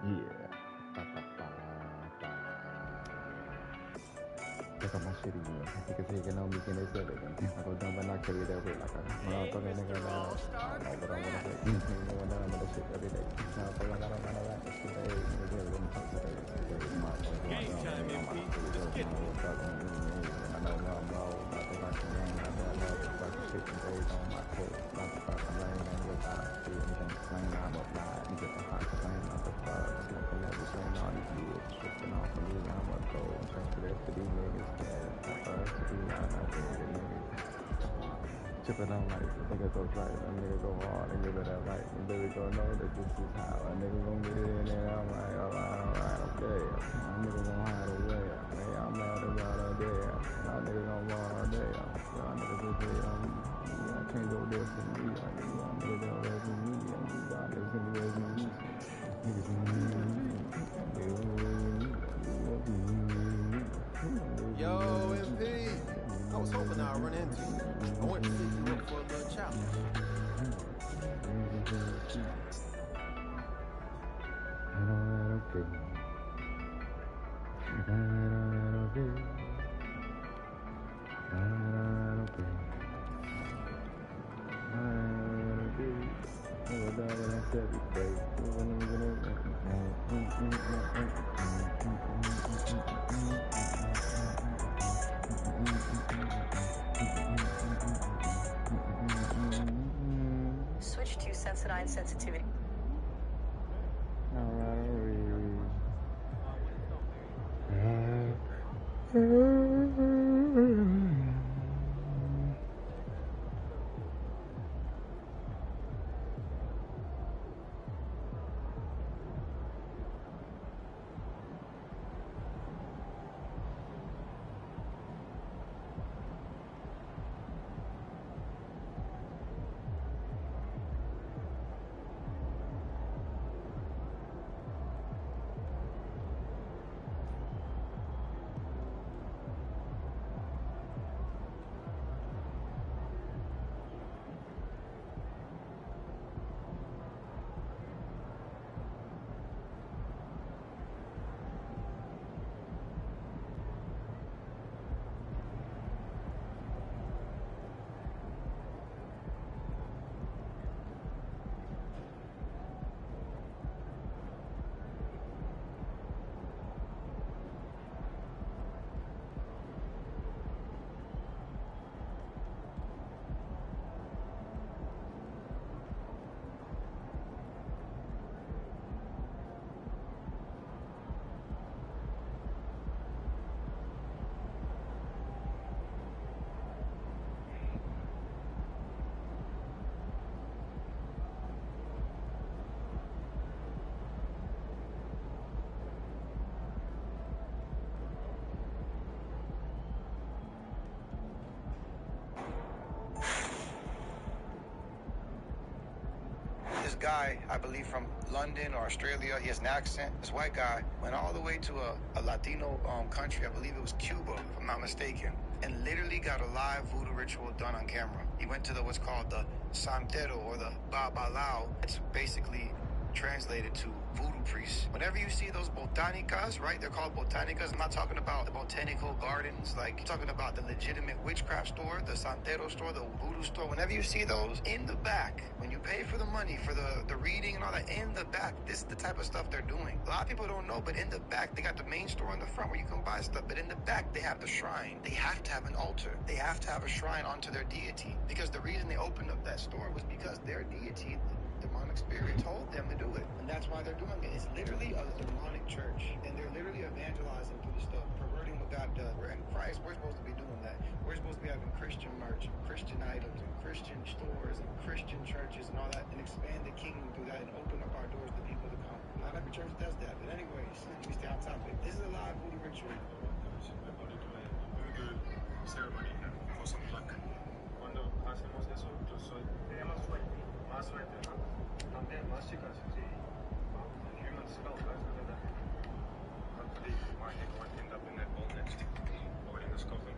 Yeah. Ba, ba, ba, ba. Look at my shit again. You can take it on me, can they sell it? I go down, but not carry that weight like a motherfucker. Nigga, I don't know what I want to say. Going down with that shit every day. Motherfucker, I don't know that. It's too late. Nigga, get it in the top today. Motherfucker, going down. I'm out of the world. I know my ball. Motherfucker, rain. I got motherfucker shit today on my coat. Motherfucker, rain. I nigga, I see anything plain. I'm up live. Nigga, the hot flame. Motherfucker, smoking everything. All these years. Tripping off of me. I'm a go. Thanks for that to these niggas. Chip it on like a nigga go try it, a nigga go hard and give it that right. And baby go know that this is how a nigga gon' get it in there. I'm like, alright, okay. A nigga gon' hide away. Hey, I'm mad about all day. Y'all nigga gon' war all day. Y'all niggas will be on me. I can't go there for me. I need y'all niggas that rest in me. I need y'all niggas in the rest in me. Niggas in me. Yo, MP, I was hoping I'd run into you. I went to pick you up for a little challenge. Switch to Sensodyne sensitivity. This guy, I believe from London or Australia, he has an accent. This white guy went all the way to a Latino country, I believe it was Cuba, if I'm not mistaken, and literally got a live voodoo ritual done on camera. He went to what's called the Santero or the Babalao. It's basically translated to voodoo priests. Whenever you see those botanicas, right? They're called botanicas. I'm not talking about the botanical gardens, like I'm talking about the legitimate witchcraft store, the Santero store, the voodoo store. Whenever you see those in the back, when you pay for the money for the reading and all that, in the back, this is the type of stuff they're doing. A lot of people don't know, but in the back, they got the main store in the front where you can buy stuff, but in the back, they have the shrine. They have to have an altar. They have to have a shrine onto their deity, because the reason they opened up that store was because their deity, demonic spirit, told them to do it, and that's why they're doing it. It's literally a demonic church, and they're literally evangelizing through the stuff, perverting what God does. We're in Christ. We're supposed to be doing that. We're supposed to be having Christian merch, and Christian items, and Christian stores, and Christian churches, and all that, and expand the kingdom through that, and open up our doors to people to come. Not every church does that, but anyways, let me stay on topic. This is a live voodoo ritual. Voodoo ceremony for some luck. Cuando hacemos eso, yo soy más suerte, ¿no? También más chicas, sí. Human spell, guys, look at that. Hopefully, my head won't end up in that bowl next or in this coffin.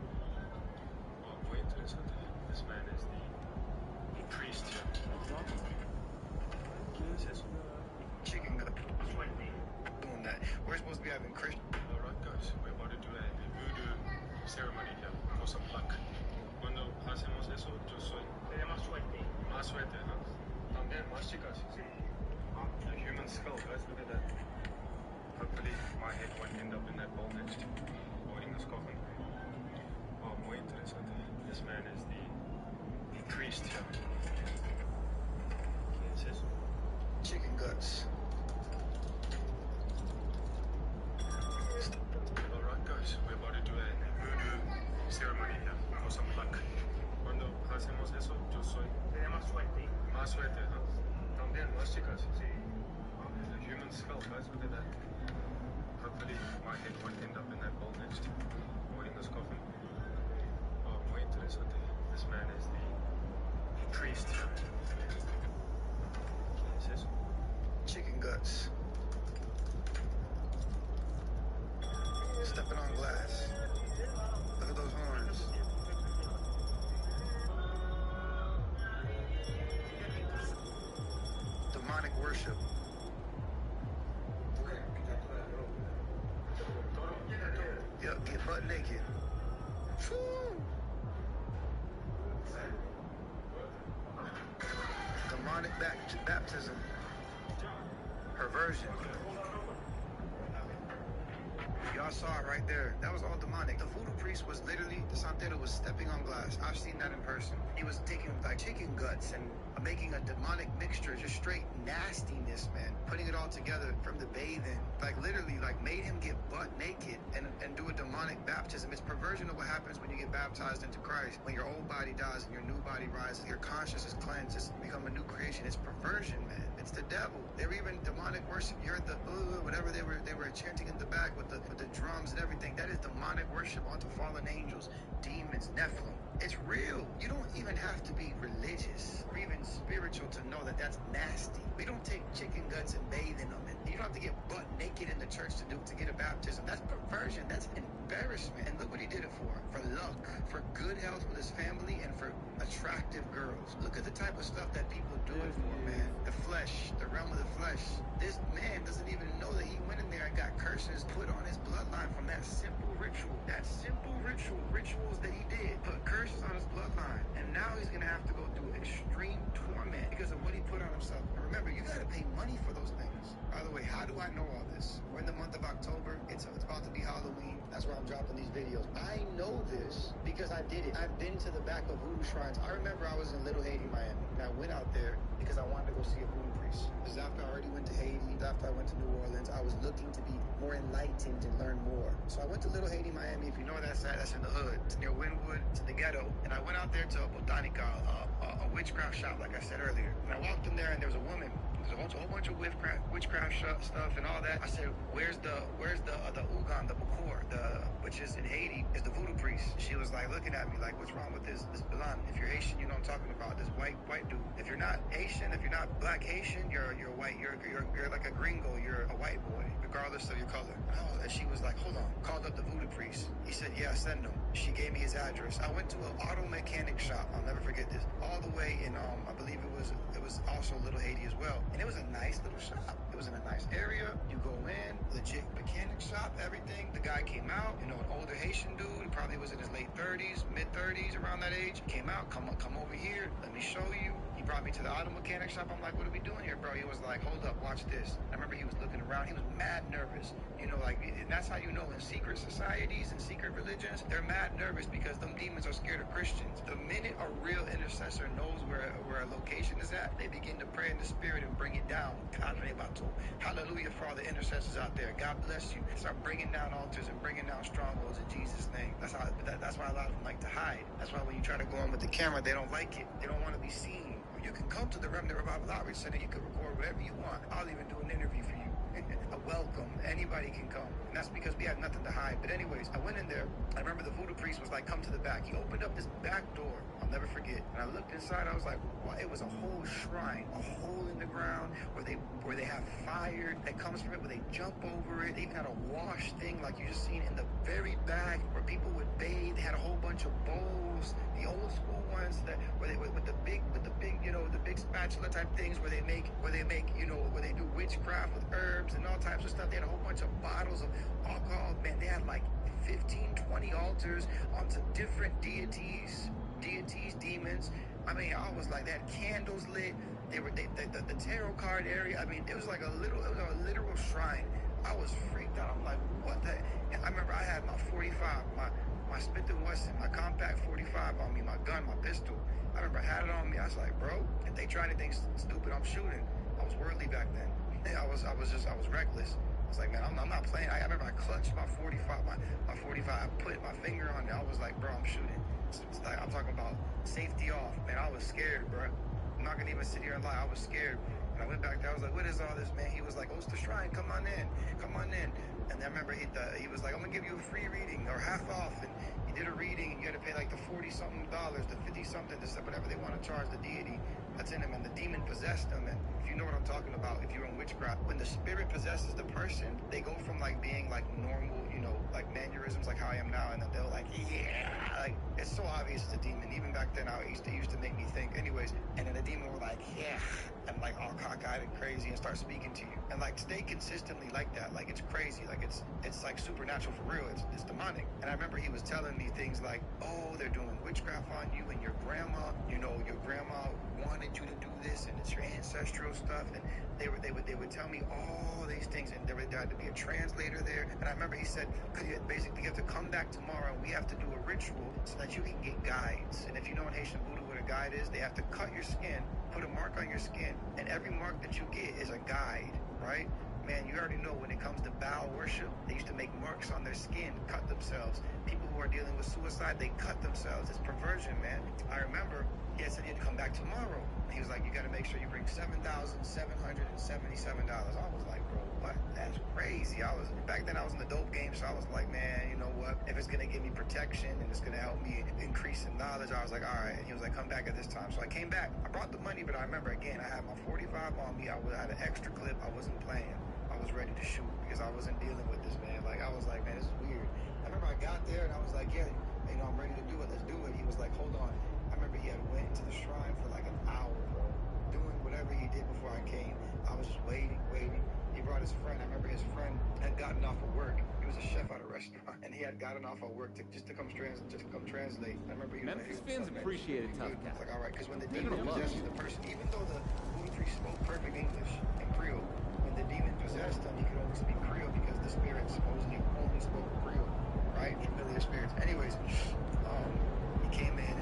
Oh, muy interesante. This man is the priest here. ¿Qué es eso? Chicken. Sweaty. Más suerte, ¿no? También más chicas, sí. A human skull, guys, look at that. Hopefully my head won't end up in that bowl next or in this coffin. Oh, muy interesante. This man is the priest here. ¿Qué es eso? Chicken guts. Alright guys, we're about to do a voodoo ceremony here for some luck. Cuando hacemos eso, yo soy de más suerte. Más suerte, ¿no? También más chicas, sí. Oh, the human skull, guys, look at that. Hopefully my head won't end up in that bowl next or in this coffin. Oh, muy interesante. This man is the priest here. ¿Qué es eso? Chicken guts. Stepping on glass. Look at those horns. Demonic worship. Yep, get butt naked. Woo! Demonic baptism. Perversion. Y'all saw it right there. That was all demonic. The voodoo priest was literally, the Santero was stepping on glass. I've seen that in person. He was taking like chicken guts and making a demonic mixture, just straight nastiness, man. Putting it all together from the bathing. Like literally, like made him get butt naked and do a demonic baptism. It's perversion of what happens when you get baptized into Christ. When your old body dies and your new body rises, your conscience is cleansed, it's become a new creation. It's perversion, man. It's the devil. They were even demonic worship. You heard the whatever they were chanting in the back with the drums and everything. That is demonic worship onto fallen angels, demons, Nephilim. It's real. You don't even have to be religious or even spiritual to know that that's nasty. We don't take chicken guts and bathe in them. And you don't have to get butt naked in the church to get a baptism. That's perversion. That's embarrassment. And look what he did it for luck, for good health with his family, and for attractive girls. Look at the type of stuff that people do it for, man. The flesh, the realm of the flesh. This man doesn't even know that he went in there and got curses put on his bloodline from that simple ritual. That simple rituals that he did, put curses on his bloodline. And now he's gonna have to go through extreme torment because of what he put on himself. And remember, you gotta pay money for those things. By the way, how do I know all this? We're in the month of October. It's about to be Halloween. That's where I'm dropping these videos. I know this because I did it. I've been to the back of voodoo shrines. I remember I was in Little Haiti, Miami, and I went out there because I wanted to go see a voodoo priest. This is after I already went to Haiti, after I went to New Orleans. I was looking to be more enlightened and learn more. So I went to Little Haiti, Miami. If you know where that's at, that's in the hood. It's near Wynwood. It's in the ghetto. And I went out there to a botanica, a witchcraft shop, like I said earlier. And I walked in there, and there was a woman. There's a whole bunch of witchcraft stuff and all that. I said, where's the Ugan, the Bakor, which is in Haiti, is the voodoo priest. She was like looking at me like, what's wrong with this Bilan? If you're Haitian, you know what I'm talking about. This white dude. If you're not Haitian, if you're not black Haitian, you're white. You're like a gringo. You're a white boy, regardless of your color. And she was like, hold on. Called up the voodoo priest. He said, yeah, send him. She gave me his address. I went to an auto mechanic shop. I'll never forget this. All the way in I believe it was also Little Haiti as well. And it was a nice little shop. It was in a nice area. You go in, legit mechanic shop, everything. The guy came out, an older Haitian dude. He probably was in his late 30s, mid 30s, around that age. Came out, come over here. Let me show you. He brought me to the auto mechanic shop. I'm like, what are we doing here, bro? He was like, hold up, watch this. I remember he was looking around. He was mad nervous. And that's how you know in secret societies and secret religions, they're mad nervous because them demons are scared of Christians. The minute a real intercessor knows where a location is at, they begin to pray in the spirit and bring it down. Hallelujah for all the intercessors out there. God bless you. Start bringing down altars and bringing down strongholds in Jesus' name. That's why a lot of them like to hide. That's why when you try to go on with the camera, they don't like it. They don't want to be seen. You can come to the Remnant Revival Outreach Center. You can record whatever you want. I'll even do an interview for you. A welcome. Anybody can come. And that's because we have nothing to hide. But anyways, I went in there. I remember the voodoo priest was like, come to the back. He opened up this back door. I'll never forget. And I looked inside. I was like, well, it was a whole shrine, a hole in the ground where they have fire that comes from it, where they jump over it. They even had a wash thing like you just seen in the very back where people would bathe. They had a whole bunch of bowls, the old school ones where they with the big the big spatula type things where they do witchcraft with herbs and all types of stuff. They had a whole bunch of bottles of alcohol. Man, they had like 15, 20 altars onto different deities, demons, I mean, I was like, they had candles lit. The tarot card area. I mean, it was like a literal shrine. I was freaked out. I'm like, what the? And I remember I had my 45, my Smith & Wesson, my compact 45 on me, my gun, my pistol. I remember I had it on me. I was like, bro, if they try anything stupid, I'm shooting. I was worldly back then. I was reckless. I was like, man, I'm not playing. I remember I clutched my 45, my 45. I put my finger on it. I was like, bro, I'm shooting. It's like, I'm talking about safety off. Man, I was scared, bro. I'm not gonna even sit here and lie. I was scared. And I went back there. I was like, what is all this, man? He was like, oh, it's the shrine. Come on in. Come on in. And I remember he was like, I'm gonna give you a free reading or half off. And he did a reading, and you had to pay like the $40-something, the 50-something, whatever they want to charge the deity that's in him. And the demon possessed him. And if you know what I'm talking about, if you're in witchcraft, when the spirit possesses the person, they go from like being like normal, you know, like mannerisms, like how I am now, and then they're like, yeah, like it's so obvious it's a demon. Even back then, it used to make me think. Anyways, and then the demon will like, yeah, and like all cockeyed and crazy and start speaking to you, and like stay consistently like that. Like it's crazy. Like it's like supernatural for real. It's demonic. And I remember he was telling me things like, oh, they're doing witchcraft on you, and your grandma, you know, your grandma wanted you to do this, and it's your ancestral stuff. And they would tell me all these things, and there had to be a translator there. And I remember he said, basically, you have to come back tomorrow, and we have to do a ritual so that you can get guides. And if you know in Haitian Voodoo what a guide is, they have to cut your skin, put a mark on your skin, and every mark that you get is a guide, right? Man, you already know when it comes to Baal worship, they used to make marks on their skin, cut themselves. People who are dealing with suicide, they cut themselves. It's perversion, man. I remember he had said he'd come back tomorrow. He was like, you got to make sure you bring $7,777. I was like, bro, what? That's crazy. Back then I was in the dope game, so I was like, man, you know what? If it's going to give me protection and it's going to help me increase in knowledge, I was like, all right. And he was like, come back at this time. So I came back. I brought the money, but I remember, again, I had my 45 on me. I had an extra clip. I wasn't playing. I was ready to shoot because I wasn't dealing with this, man. Like, I was like, man, this is weird. I remember I got there and I was like, yeah, you know, I'm ready to do it. Let's do it. He was like, hold on. I remember he had went into the shrine for like an hour, bro, doing whatever he did before I came. I was just waiting. He brought his friend. I remember his friend had gotten off of work. He was a chef at a restaurant, and he had gotten off of work to come translate. I remember Memphis fans appreciate a tough cat. Like, all right, because when the demon possesses the person, even though the voodoo priest spoke perfect English and Creole, when the demon possessed him, he could only speak Creole because the spirit supposedly only spoke Creole, right? Familiar spirits. Anyways, he came in,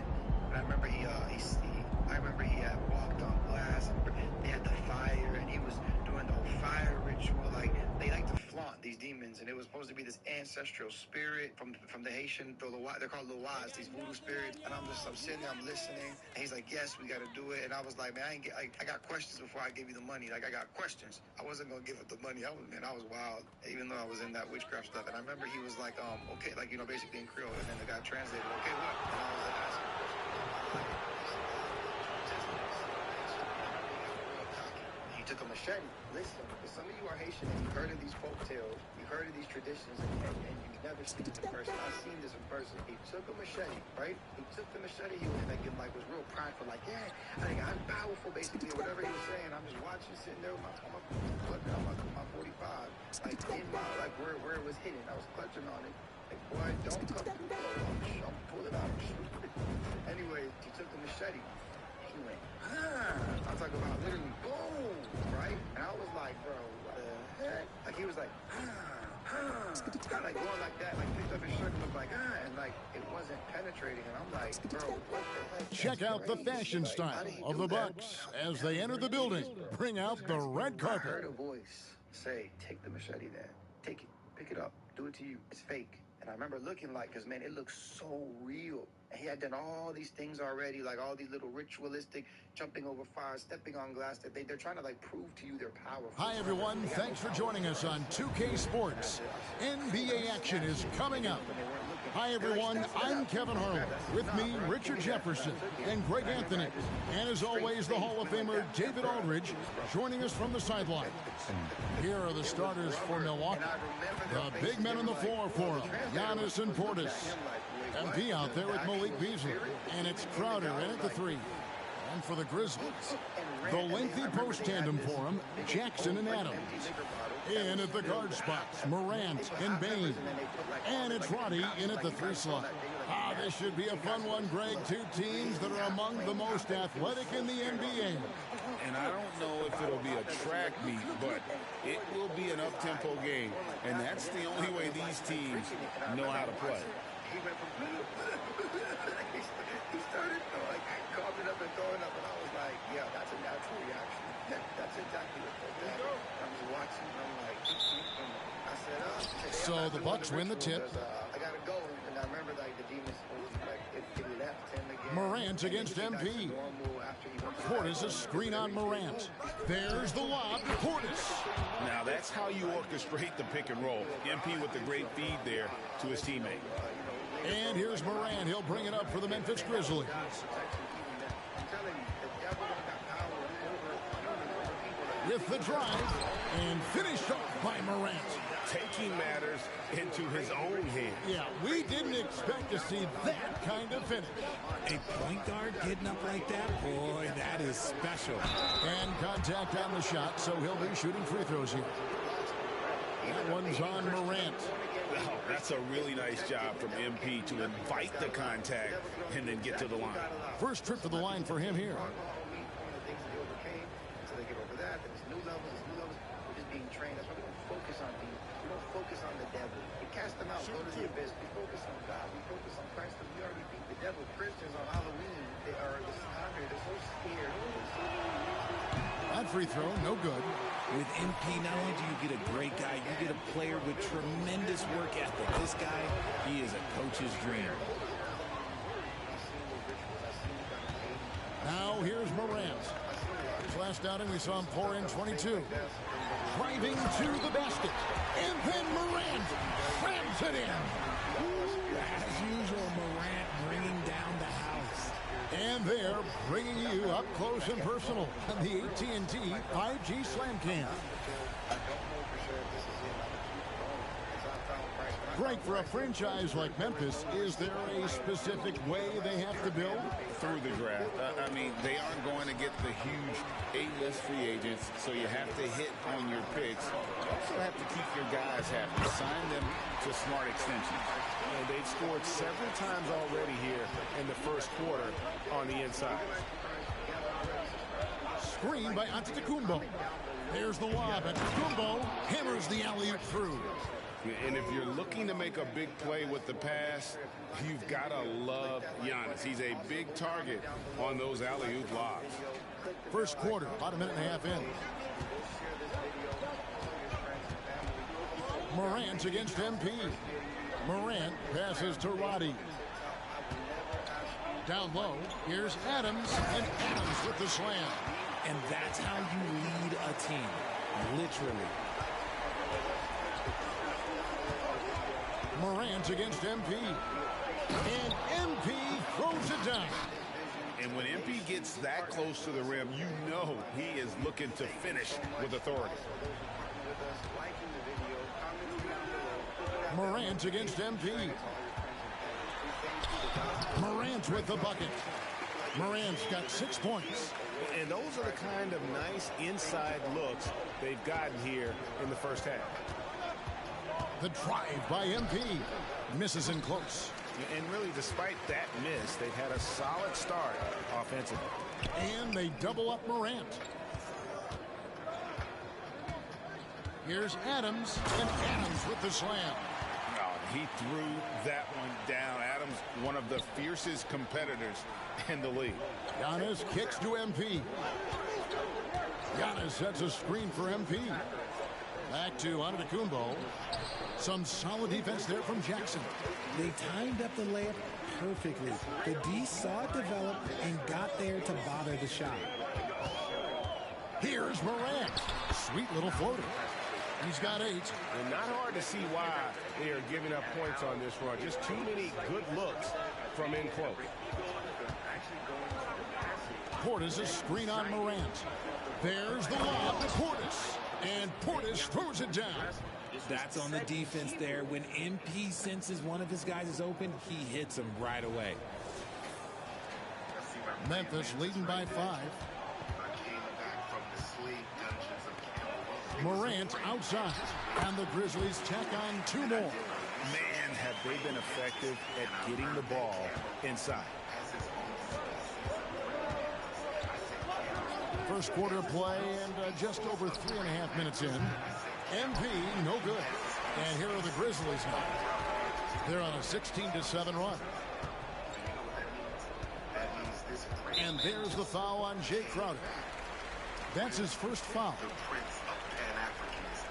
and I remember he had walked on glass, and they had the fire, and he was doing the whole fire ritual. Like, they like to flaunt these demons, and it was supposed to be this ancestral spirit from the Haitian, they're called Loas, these voodoo spirits. And I'm sitting there, I'm listening, and he's like, yes, we got to do it. And I was like, man, I got questions before I give you the money. Like, I got questions. I wasn't gonna give up the money. I was wild, even though I was in that witchcraft stuff. And I remember he was like, okay, like, you know, basically in Creole, and then the guy translated, okay, what? And I was like, asking questions. He took a machete. Listen, some of you are Haitian and you've heard of these folk tales, you've heard of these traditions, and you've never seen this in person. I've seen this in person. He took a machete, right? He took the machete. He was was real prideful, like, yeah, I'm powerful, basically, or whatever he was saying. I'm just watching, sitting there with my 45, like in where it was hidden. I was clutching on it. Like, boy, don't come too close. I'm pull it out. Anyway, he took the machete. He went, I'm talking about literally boom, right? And I was like, bro, what the heck? Like, he was like, kind of like going like that, like picked up his shirt and was like, and like it wasn't penetrating. And I'm like, bro, what the heck? Check out the fashion style of the Bucks as they enter the building. Bring out the red I heard carpet. a voice say, take the machete then. Take it. Pick it up. Do it to you. It's fake. And I remember looking like, because, man, it looks so real. And he had done all these things already, like all these little ritualistic, jumping over fire, stepping on glass, that they're trying to, like, prove to you they're powerful. Hi, everyone. Thanks for joining us on 2K Sports. NBA action is coming up. Hi, everyone. I'm Kevin Harlan. With me, Richard Jefferson and Greg Anthony. And as always, the Hall of Famer David Aldridge joining us from the sidelines. Here are the starters for Milwaukee. The big men on the floor for them, Giannis and Portis. MP out there with Malik Beasley. And it's Crowder in at the 3. And for the Grizzlies, the lengthy post tandem for him, Jackson and Adams. In at the guard spots, Morant and Bain. And it's Roddy in at the 3 slot. This should be a fun one, Greg. Two teams that are among the most athletic in the NBA. And I don't know if it'll be a track meet, but it will be an up-tempo game. And that's the only way these teams know how to play. He went from he started coughing up and throwing up, and I was like, yeah, that's a natural reaction. That's exactly what that is. I was watching, and I'm like, I said, So the Bucks win the tip. I gotta go, and I remember like the demons it left him again. Morant against MP. Portis a screen on Morant. There's the lob to Portis. Now that's how you orchestrate the pick and roll. MP with the great feed there to his teammate. And here's Morant. He'll bring it up for the Memphis Grizzlies. With the drive and finished off by Morant. Taking matters into his own hands. Yeah, we didn't expect to see that kind of finish. A point guard getting up like that, boy, that is special. And contact on the shot, so he'll be shooting free throws here. That one's on Morant. Wow, that's a really nice job from MP to invite the contact and then get to the line. First trip to the line for him here. So they get over that. There's new levels. We're just being trained. That's why we don't focus on things. We don't focus on the devil. We cast them out. Go to the abyss. We focus on God. We focus on Christ. We already beat the devil. Christians on Halloween, they are they're so scared. That free throw, no good. With MP, not only do you get a great guy, you get a player with tremendous work ethic. This guy, he is a coach's dream. Now here's Morant. His last outing, we saw him pour in 22. Driving to the basket. And then Morant slams it in. As usual, Morant bringing down the house. And they're bringing you up close and personal on the AT&T 5G Slam Cam. Greg, for a franchise like Memphis, is there a specific way they have to build? Through the draft. I mean, they aren't going to get the huge A-list free agents, so you have to hit on your picks. You also have to keep your guys happy. Sign them to smart extensions. And they've scored several times already here in the first quarter on the inside. Screen by Antetokounmpo. There's the lob. Antetokounmpo hammers the alley-oop through. And if you're looking to make a big play with the pass, you've got to love Giannis. He's a big target on those alley-oop lobs. First quarter, about a minute and a half in. Morant against MP. Morant passes to Roddy. Down low, here's Adams, and Adams with the slam. And that's how you lead a team, literally. Morant against MP. And MP throws it down. And when MP gets that close to the rim, you know he is looking to finish with authority. Morant against MP. Morant with the bucket. Morant's got 6 points. And those are the kind of nice inside looks they've gotten here in the first half. The drive by MP. Misses in close. And really, despite that miss, they've had a solid start offensively. And they double up Morant. Here's Adams, and Adams with the slam. Oh, he threw that one down. Adams, one of the fiercest competitors in the league. Giannis kicks to MP. Giannis sets a screen for MP. Back to Antetokounmpo. Some solid defense there from Jackson. They timed up the layup perfectly. The D saw it develop and got there to bother the shot. Here's Morant. Sweet little floater. He's got 8. And not hard to see why they are giving up points on this run. Just too many good looks from in close. Portis a screen on Morant. There's the lob to Portis. And Portis throws it down. That's on the defense there. When MP senses one of his guys is open, he hits him right away. Memphis leading by 5. Morant outside. And the Grizzlies tack on 2 more. Man, have they've been effective at getting the ball inside. First quarter play and just over 3.5 minutes in. MP, no good. And here are the Grizzlies now. They're on a 16-7 run. And there's the foul on Jay Crowder. That's his first foul. The Prince of Pan-Africanism.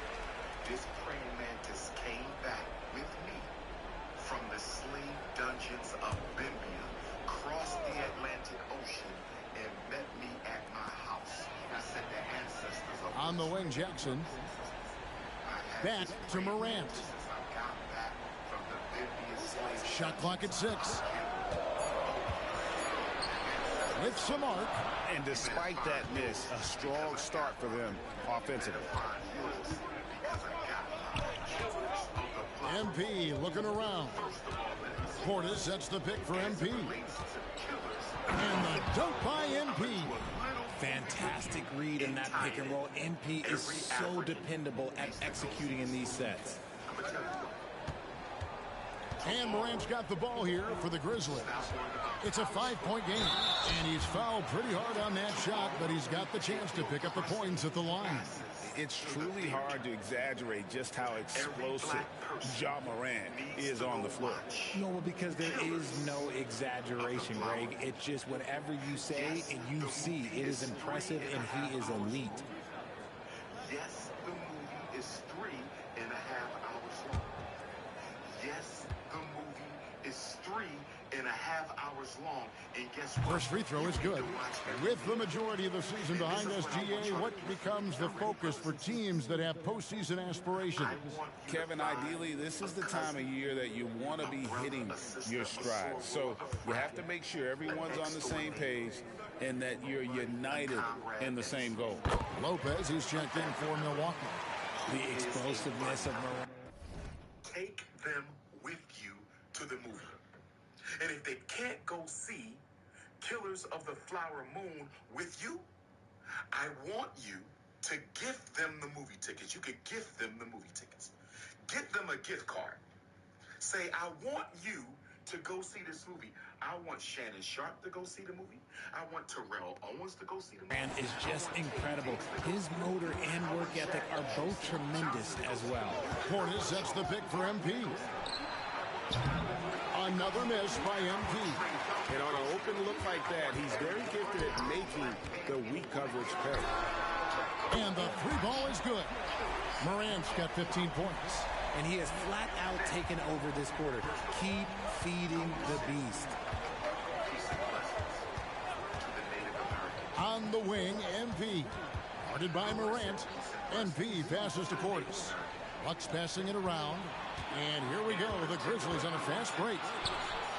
This praying mantis came back with me from the slave dungeons of Bimbia, crossed the Atlantic Ocean, and met me at my house. I said the ancestors of on the wing, Jackson. Back to Morant. Shot clock at 6. With some arc. And despite that miss, a strong start for them offensively. MP looking around. Portis sets the pick for MP. And the dunk by MP. Fantastic read in that pick and roll. MP is so dependable at executing in these sets. And Morant's got the ball here for the Grizzlies. It's a 5-point game. And he's fouled pretty hard on that shot, but he's got the chance to pick up the points at the line. It's truly hard to exaggerate just how explosive Ja Morant is on the floor. No, because there is no exaggeration, Greg. It's just whatever you say and you see. It is impressive, and he is elite. Yes, the movie is 3.5 hours long. Yes, the movie is 3.5 hours long. And guess what? First free throw is good. With the majority of the season behind us, GA, what becomes the focus for teams that have postseason aspirations? Kevin, ideally, this is the time of year that you want to be hitting your stride. So you have to make sure everyone's on the same page and that you're united in the same goal. Lopez, he's checked in for Milwaukee. The explosiveness of Morant. Take them with you to the movie. And if they can't go see Killers of the Flower Moon with you, I want you to gift them the movie tickets. You could gift them the movie tickets. Get them a gift card. Say, I want you to go see this movie. I want Shannon Sharp to go see the movie. I want Terrell Owens to go see the movie. And is just incredible. His motor and work ethic are both tremendous as well. Portis sets the pick for MP. Another miss by MP. And on an open look like that, he's very gifted at making the weak coverage pay. And the 3-ball is good. Morant's got 15 points. And he has flat out taken over this quarter. Keep feeding the beast. On the wing, MP. Guarded by Morant. MP passes to Portis. Bucks passing it around. And here we go. The Grizzlies on a fast break.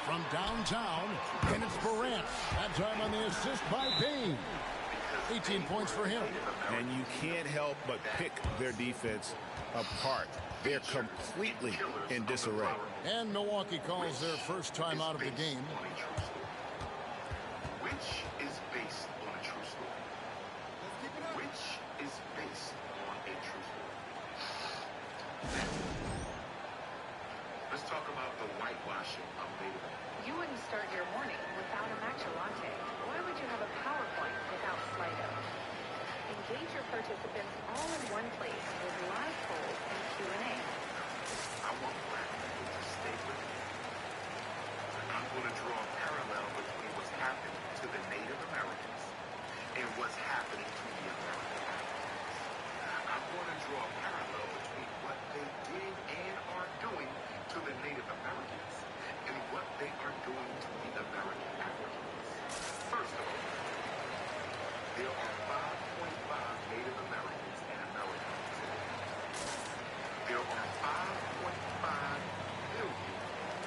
From downtown, and it's Morant. That time on the assist by Payne. 18 points for him. And you can't help but pick their defense apart. They're completely in disarray. And Milwaukee calls their first time out of the game. Which is based on a true story? Which is based on a true story? Let's talk about the whitewashing of Native Americans. You wouldn't start your morning without a matcha latte. Why would you have a PowerPoint without Slido? Engage your participants all in one place with live polls and Q&A. I want black people to stay with me. I'm going to draw a parallel between what's happening to the Native Americans and what's happening to the American Africans. I'm going to draw a parallel between what they did and are doing to the Native Americans and what they are doing to the American Africans. First of all, there are 5.5 Native Americans in America today. There are 5.5 million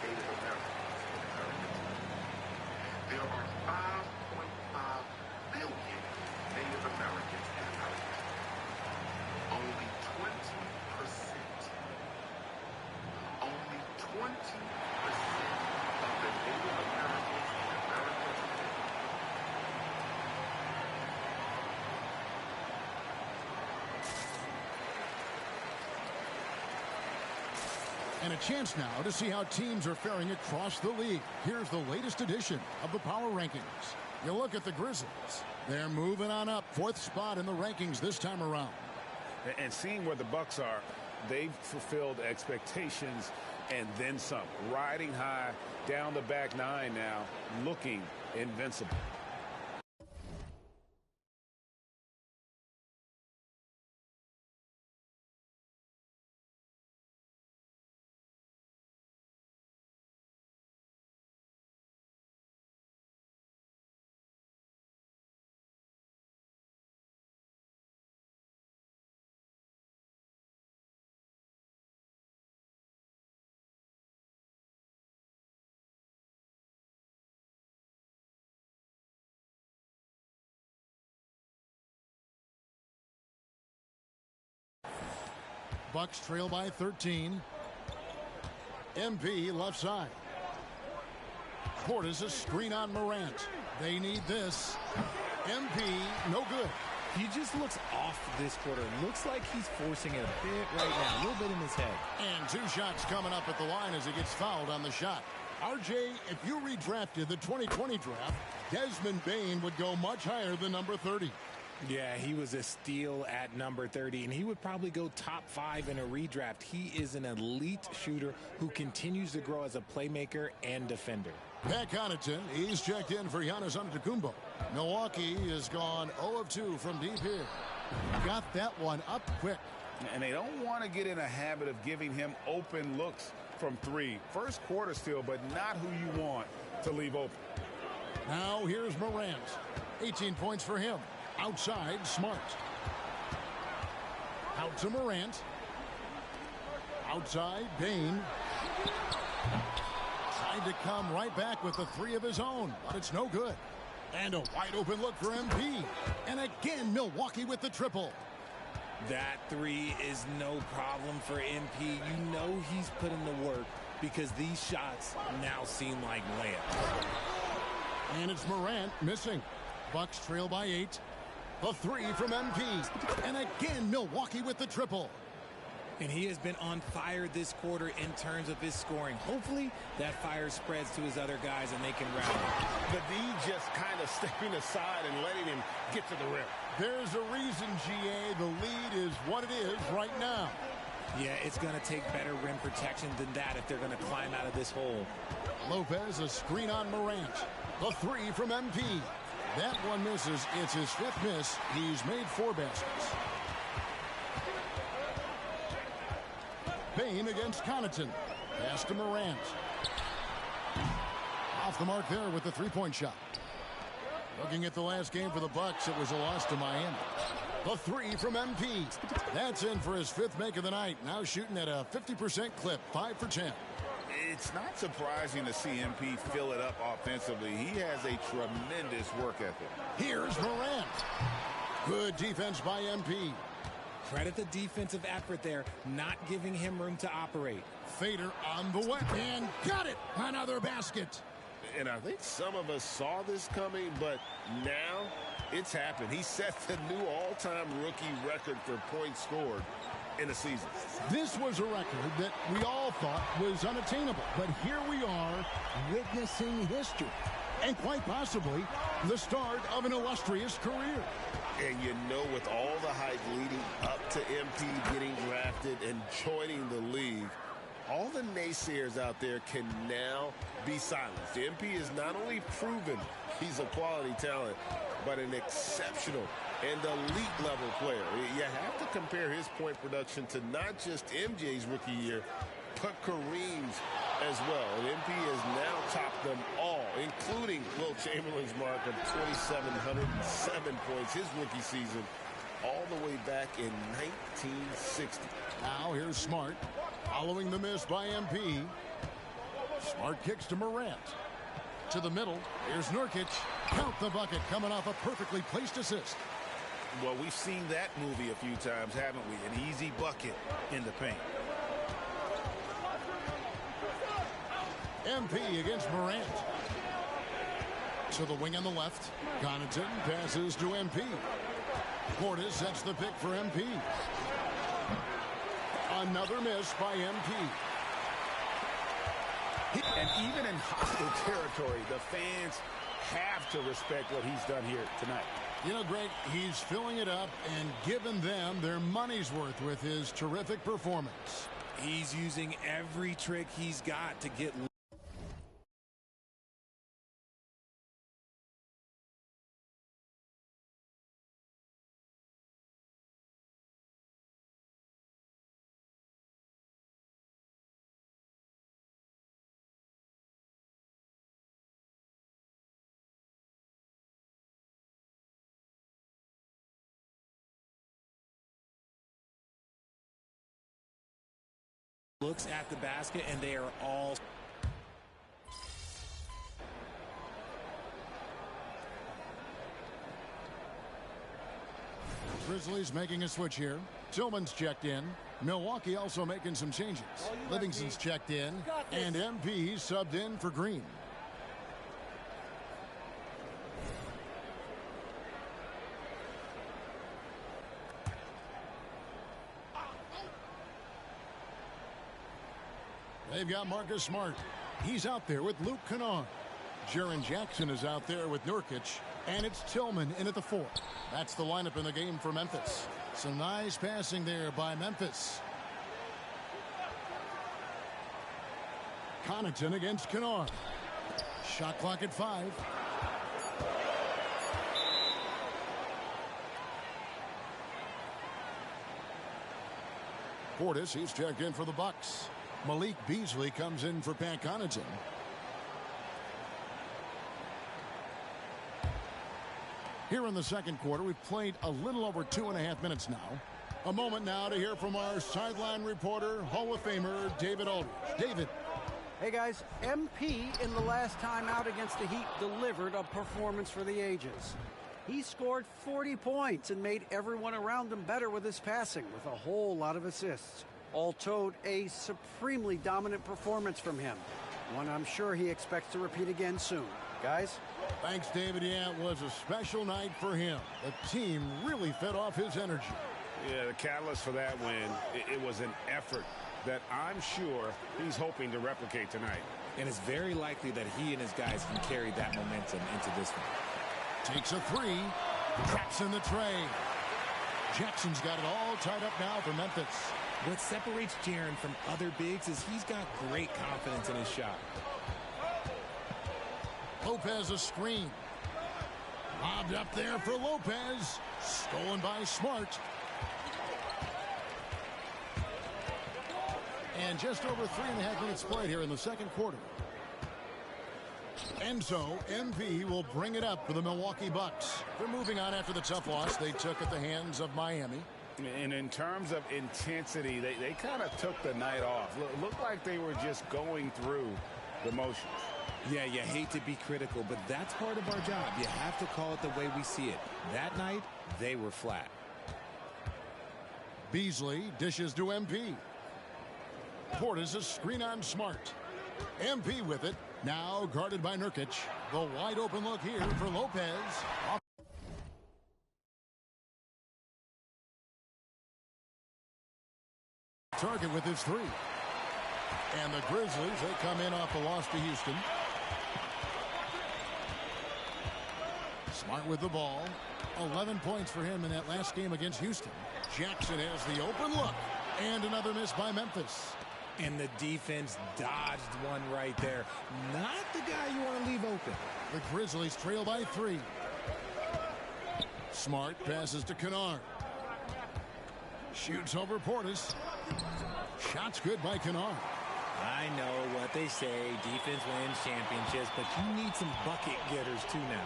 Native Americans in America today. There are 5.5 billion Native Americans in America today. Only 20%. Only 20% of the Native Americans in America today. And a chance now to see how teams are faring across the league. Here's the latest edition of the Power Rankings. You look at the Grizzlies. They're moving on up. 4th spot in the rankings this time around. And seeing where the Bucks are, they've fulfilled expectations and then some. Riding high down the back 9 now, looking invincible. Bucks trail by 13. MP left side. Portis a screen on Morant. They need this. MP no good. He just looks off this quarter. Looks like he's forcing it a bit right now. A little bit in his head. And 2 shots coming up at the line as he gets fouled on the shot. RJ, if you redrafted the 2020 draft, Desmond Bane would go much higher than number 30. Yeah, he was a steal at number 30, and he would probably go top 5 in a redraft. He is an elite shooter who continues to grow as a playmaker and defender. Pat Connaughton, he's checked in for Giannis Antetokounmpo. Milwaukee has gone 0 of 2 from deep here. Got that one up quick. And they don't want to get in a habit of giving him open looks from 3. First quarter still, but not who you want to leave open. Now here's Morant. 18 points for him. Outside, Smart. Out to Morant. Outside, Bane. Tried to come right back with the 3 of his own, but it's no good. And a wide open look for MP. And again, Milwaukee with the triple. That 3 is no problem for MP. You know he's putting the work because these shots now seem like layups. And it's Morant missing. Bucks trail by 8. A 3 from MP. And again, Milwaukee with the triple. And he has been on fire this quarter in terms of his scoring. Hopefully, that fire spreads to his other guys and they can rally. The D just kind of stepping aside and letting him get to the rim. There's a reason, GA, the lead is what it is right now. Yeah, it's going to take better rim protection than that if they're going to climb out of this hole. Lopez, a screen on Morant. A 3 from MP. That one misses. It's his 5th miss. He's made 4 baskets. Bane against Connaughton. Pass to Morant. Off the mark there with the 3-point shot. Looking at the last game for the Bucks, it was a loss to Miami. The 3 from MP. That's in for his 5th make of the night. Now shooting at a 50% clip, 5 for 10. It's not surprising to see MP fill it up offensively. He has a tremendous work ethic. Here's Morant. Good defense by MP. Credit the defensive effort there, not giving him room to operate. Fader on the way and got it. Another basket. And I think some of us saw this coming, but now it's happened. He set the new all-time rookie record for points scored in a season. This was a record that we all thought was unattainable, but here we are witnessing history and quite possibly the start of an illustrious career. And you know, with all the hype leading up to MP getting drafted and joining the league, all the naysayers out there can now be silenced. MP is not only proven he's a quality talent, but an exceptional and elite level player. You have to compare his point production to not just MJ's rookie year, but Kareem's as well. And MP has now topped them all, including Will Chamberlain's mark of 2,707 points his rookie season, all the way back in 1960. Now here's Smart. Following the miss by MP. Smart kicks to Morant. To the middle. Here's Nurkic. Count the bucket coming off a perfectly placed assist. Well, we've seen that movie a few times, haven't we? An easy bucket in the paint. MP against Morant. To the wing on the left. Connaughton passes to MP. Portis sets the pick for MP. Another miss by MP. And even in hostile territory, the fans have to respect what he's done here tonight. You know, Greg, he's filling it up and giving them their money's worth with his terrific performance. He's using every trick he's got to get. Looks at the basket, and they are all. Grizzlies making a switch here. Tillman's checked in. Milwaukee also making some changes. Livingston's checked in. And MP subbed in for Green. They've got Marcus Smart. He's out there with Luke Kennard. Jaren Jackson is out there with Nurkic. And it's Tillman in at the 4. That's the lineup in the game for Memphis. Some nice passing there by Memphis. Connaughton against Kennard. Shot clock at 5. Portis, he's checked in for the Bucks. Malik Beasley comes in for Pat Connaughton. Here in the second quarter, we've played a little over 2.5 minutes now. A moment now to hear from our sideline reporter, Hall of Famer David Aldridge. David. Hey guys, MP in the last time out against the Heat delivered a performance for the ages. He scored 40 points and made everyone around him better with his passing with a whole lot of assists. All told, a supremely dominant performance from him. One I'm sure he expects to repeat again soon. Guys? Thanks, David. Yeah, it was a special night for him. The team really fed off his energy. Yeah, the catalyst for that win, it was an effort that I'm sure he's hoping to replicate tonight. And it's very likely that he and his guys can carry that momentum into this one. Takes a 3. Traps in the tray. Jackson's got it all tied up now for Memphis. What separates Jaren from other bigs is he's got great confidence in his shot. Lopez a screen. Lobbed up there for Lopez. Stolen by Smart. And just over 3.5 minutes played here in the second quarter. And so MP will bring it up for the Milwaukee Bucks. They're moving on after the tough loss they took at the hands of Miami. And in terms of intensity, they kind of took the night off. Looked like they were just going through the motions. Yeah, you hate to be critical, but that's part of our job. You have to call it the way we see it. That night, they were flat. Beasley dishes to MP. Portis a screen on Smart. MP with it. Now guarded by Nurkic. The wide open look here for Lopez. Target with his 3. And the Grizzlies, they come in off the loss to Houston. Smart with the ball. 11 points for him in that last game against Houston. Jackson has the open look. And another miss by Memphis. And the defense dodged one right there. Not the guy you want to leave open. The Grizzlies trail by 3. Smart passes to Kennard. Shoots over Portis. Shots good by Kennard. I know what they say, defense wins championships, but you need some bucket getters too now.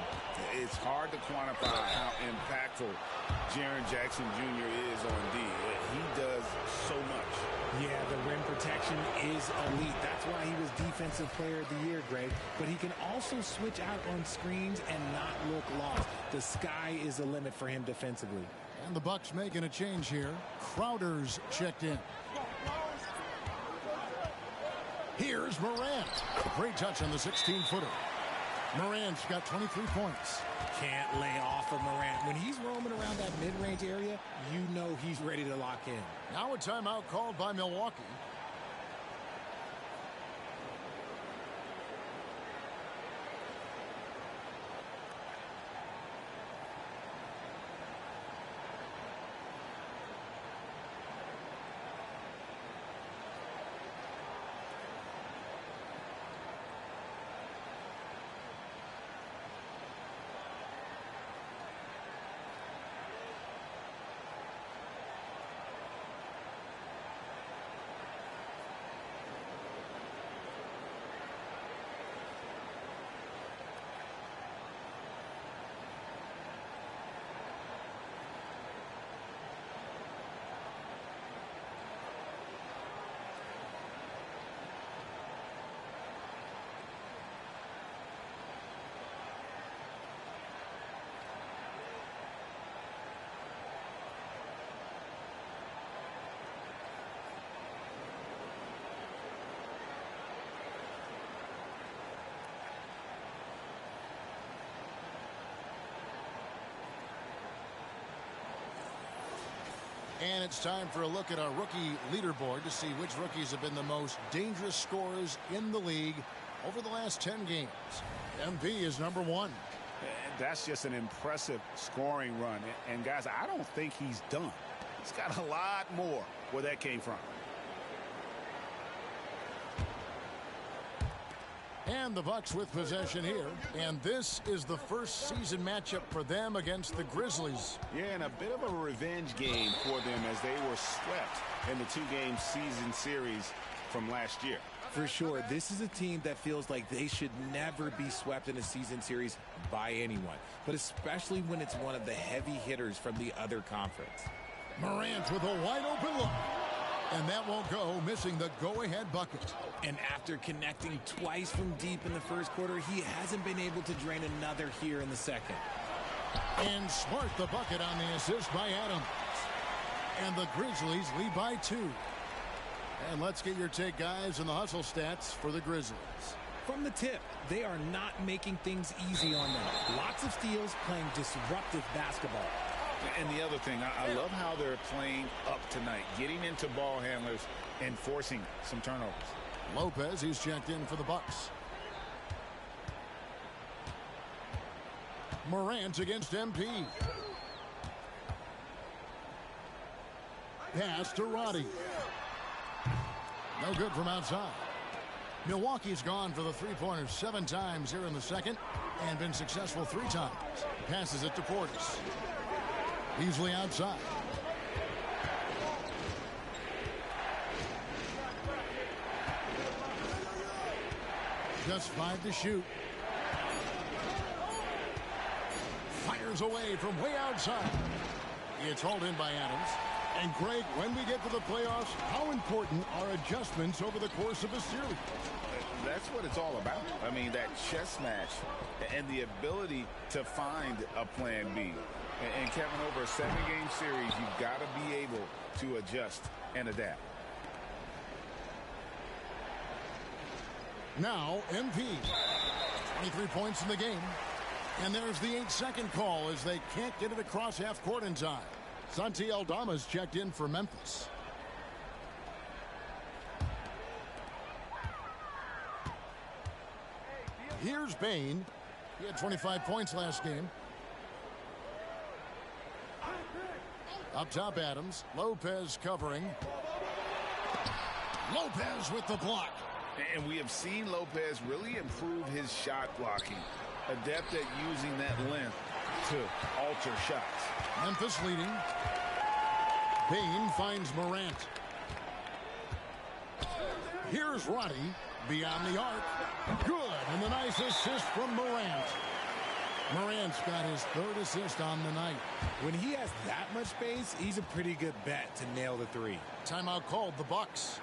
It's hard to quantify how impactful Jaren Jackson Jr. is on D. He does so much. Yeah, the rim protection is elite. That's why he was Defensive Player of the Year, Greg. But he can also switch out on screens and not look lost. The sky is the limit for him defensively. And the Bucks making a change here. Crowder's checked in. Here's Morant. Great touch on the 16-footer. Morant's got 23 points. Can't lay off of Morant. When he's roaming around that mid-range area, you know he's ready to lock in. Now a timeout called by Milwaukee. And it's time for a look at our rookie leaderboard to see which rookies have been the most dangerous scorers in the league over the last 10 games. MP is number 1. That's just an impressive scoring run. And guys, I don't think he's done. He's got a lot more where that came from. And the Bucks with possession here. And this is the first season matchup for them against the Grizzlies. Yeah, and a bit of a revenge game for them as they were swept in the 2-game season series from last year. For sure, this is a team that feels like they should never be swept in a season series by anyone, but especially when it's one of the heavy hitters from the other conference. Morant with a wide open look. And that won't go, missing the go-ahead bucket. And after connecting twice from deep in the first quarter, he hasn't been able to drain another here in the second. And Smart the bucket on the assist by Adams. And the Grizzlies lead by 2. And let's get your take, guys, on the hustle stats for the Grizzlies. From the tip, they are not making things easy on them. Lots of steals, playing disruptive basketball. And the other thing, I love how they're playing up tonight, getting into ball handlers and forcing some turnovers. Lopez, he's checked in for the Bucks. Morant against MP. Pass to Roddy. No good from outside. Milwaukee's gone for the three-pointers 7 times here in the second and been successful 3 times. Passes it to Portis. Easily outside. Just 5 to shoot. Fires away from way outside. It's hauled in by Adams. And Greg, when we get to the playoffs, how important are adjustments over the course of a series? That's what it's all about. I mean, that chess match and the ability to find a plan B. And Kevin, over a 7-game series, you've got to be able to adjust and adapt. Now, MP. 23 points in the game. And there's the 8-second call as they can't get it across half court in time. Santi Aldama's checked in for Memphis. Here's Bain. He had 25 points last game. Up top, Adams. Lopez covering. Lopez with the block. And we have seen Lopez really improve his shot blocking. Adept at using that length to alter shots. Memphis leading. Bain finds Morant. Here's Roddy beyond the arc. Good, and the nice assist from Morant. Morant's got his 3rd assist on the night. When he has that much space, he's a pretty good bet to nail the 3. Timeout called, the Bucks.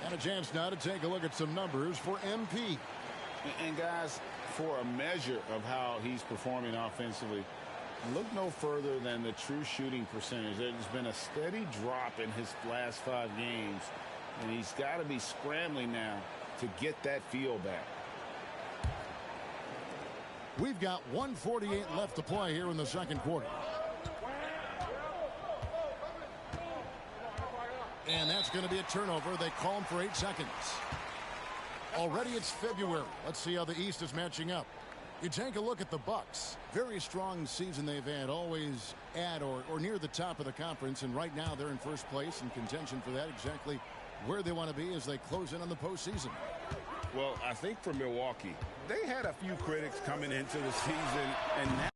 And a chance now to take a look at some numbers for MP. And guys, for a measure of how he's performing offensively, look no further than the true shooting percentage. There's been a steady drop in his last 5 games, and he's got to be scrambling now to get that feel back. We've got 1:48 left to play here in the second quarter. And that's going to be a turnover. They call him for 8 seconds. Already it's February. Let's see how the East is matching up. You take a look at the Bucks. Very strong season they've had, always at or near the top of the conference, and right now they're in first place in contention for that, exactly where they want to be as they close in on the postseason. Well, I think for Milwaukee, they had a few critics coming into the season, and now